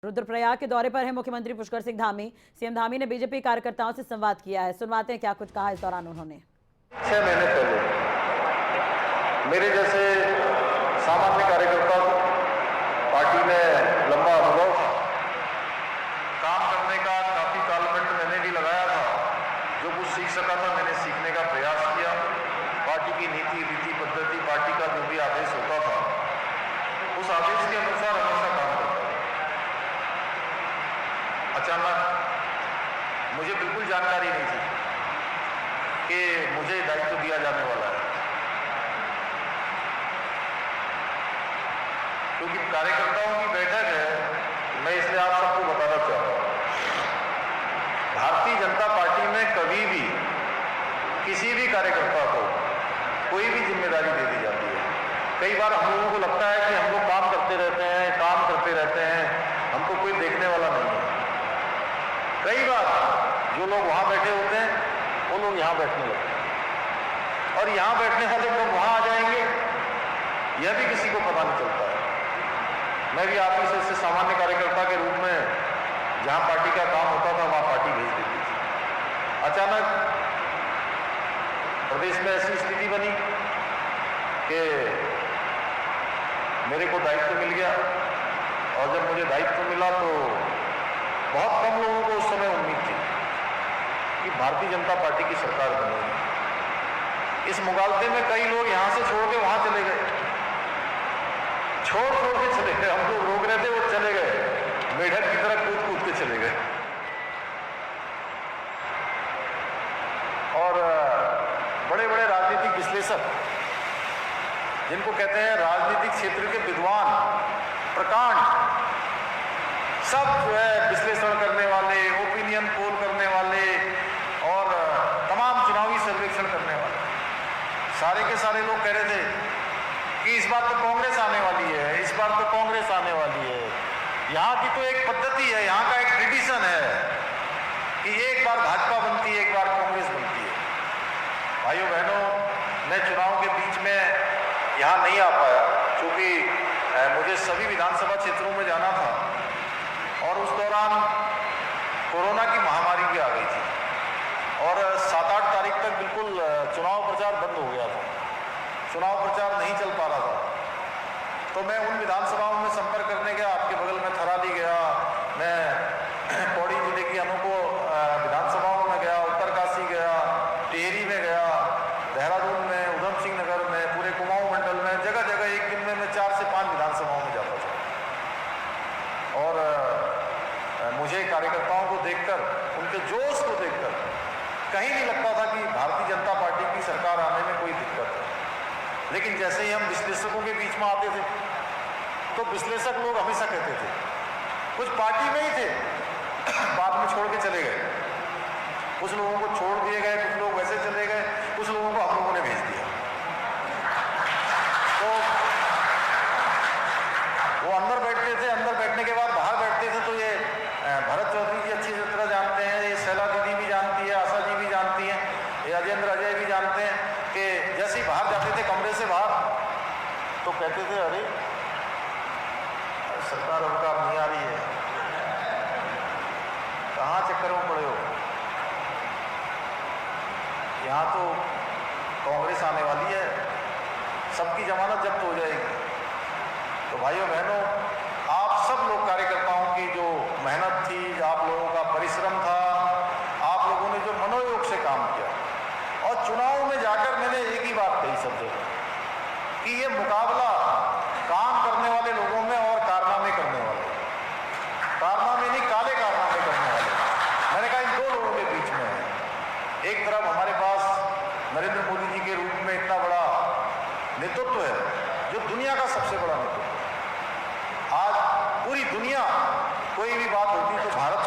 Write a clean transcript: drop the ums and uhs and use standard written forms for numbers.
रुद्रप्रयाग के दौरे पर है मुख्यमंत्री पुष्कर सिंह धामी। सीएम धामी ने बीजेपी कार्यकर्ताओं से संवाद किया है। सुनवाते हैं क्या कुछ कहा इस दौरान उन्होंने। 6 महीने पहले मेरे जैसे सामान्य कार्यकर्ता को पार्टी में लंबा अनुभव, काम करने का काफी तालमेल मैंने भी लगाया था। जो कुछ सीख सका था मैंने सीखने का प्रयास किया। पार्टी की नीति रीति पद्धति, पार्टी का जो भी आदेश होता था उस आदेश के अनुसार हमेशा काम करता था। अचानक मुझे बिल्कुल जानकारी नहीं थी कि मुझे दायित्व दिया जाने वाला है, क्योंकि कार्यकर्ताओं की बैठक है। मैं इसलिए आप सबको बताना चाहता हूं, भारतीय जनता पार्टी में कभी भी किसी भी कार्यकर्ता को कोई भी जिम्मेदारी दे दी जाती है। कई बार हम लोगों को लगता है कि हम लोग काम करते रहते हैं, हमको कोई देखने वाला नहीं है। कई बार जो लोग वहां बैठे होते हैं वो लोग यहां बैठने लगते हैं, और यहां बैठने वाले कब वहां आ जाएंगे यह भी किसी को पता नहीं चलता है। मैं भी आप से सामान्य कार्यकर्ता के रूप में जहां पार्टी का काम होता था वहां पार्टी भेज देती थी। अचानक प्रदेश में ऐसी स्थिति बनी कि मेरे को दायित्व मिल गया, और जब मुझे दायित्व मिला तो बहुत कम लोगों को उस समय उम्मीद थी कि भारतीय जनता पार्टी की सरकार बनेगी। इस मुगालते में कई लोग यहां से छोड़ के वहां चले गए, छोड़ के चले गए। हम लोग रोक रहे थे, वो चले गए, मेढक की तरह कूद के चले गए। और बड़े बड़े राजनीतिक विश्लेषक, जिनको कहते हैं राजनीतिक क्षेत्र के विद्वान, प्रकांड, सब जो है विश्लेषण करने वाले, ओपिनियन पोल करने वाले और तमाम चुनावी सर्वेक्षण करने वाले, सारे के सारे लोग कह रहे थे कि इस बार तो कांग्रेस आने वाली है, इस बार तो कांग्रेस आने वाली है। यहाँ की तो एक पद्धति है, यहाँ का एक ट्रेडिशन है कि एक बार भाजपा बनती है, एक बार कांग्रेस बनती है। भाइयों बहनों, मैं चुनाव के बीच में यहाँ नहीं आ पाया, क्योंकि मुझे सभी विधानसभा क्षेत्रों में जाना था, और उस दौरान कोरोना की महामारी भी आ गई थी, और 7-8 तारीख तक बिल्कुल चुनाव प्रचार बंद हो गया था, चुनाव प्रचार नहीं चल पा रहा था। तो मैं उन विधानसभाओं में संपर्क करने गया। आपके बगल में थराली गया, मैं पौड़ी जिले की अनूपपुर विधानसभाओं में गया, उत्तरकाशी गया, टिहरी में गया, देहरादून में, उधम सिंह नगर में, पूरे कुमाऊं मंडल में, जगह जगह एक दिन में मैं 4 से 5 विधानसभाओं में जाता था। और मुझे कार्यकर्ताओं को देखकर, उनके जोश को देखकर कहीं नहीं लगता था कि भारतीय जनता पार्टी की सरकार आने में कोई दिक्कत है। लेकिन जैसे ही हम विश्लेषकों के बीच में आते थे तो विश्लेषक लोग हमेशा कहते थे, कुछ पार्टी में ही थे, बाद में छोड़ के चले गए, कुछ लोगों को छोड़ दिए गए, कुछ लोग वैसे चले गए, कुछ लोगों को हम लोगों ने भेज दिया। तो वो अंदर बैठते थे, अंदर बैठने के बाद बाहर बैठते थे तो ये भरत चौधरी जी अच्छी तरह जानते हैं, ये शैला दीदी भी जानती है, आशा जी भी जानती हैं, ये अजेंद्र अजय भी जानते हैं कि जैसे ही बाहर जाते थे कमरे से बाहर तो कहते थे, अरे सरकार नहीं आ रही है, कहाँ चक्कर में पड़े हो, यहाँ तो कांग्रेस आने वाली है, सबकी जमानत जब्त हो जाएगी। तो भाइयों बहनों, आप सब लोग कार्यकर्ताओं की जो मेहनत थी, आप लोगों का परिश्रम था, आप लोगों ने जो मनोयोग से काम किया, और चुनाव में जाकर मैंने एक ही बात कही सब जगह कि ये मुकाबला काम करने वाले लोगों में और कारनामे करने वाले, कारनामे नहीं काले कारनामे करने वाले, मैंने कहा इन 2 लोगों के बीच में है। एक तरफ हमारे पास नरेंद्र मोदी जी के रूप में इतना बड़ा नेतृत्व है, जो दुनिया का सबसे बड़ा नेतृत्व। आज पूरी दुनिया कोई भी बात होती तो भारत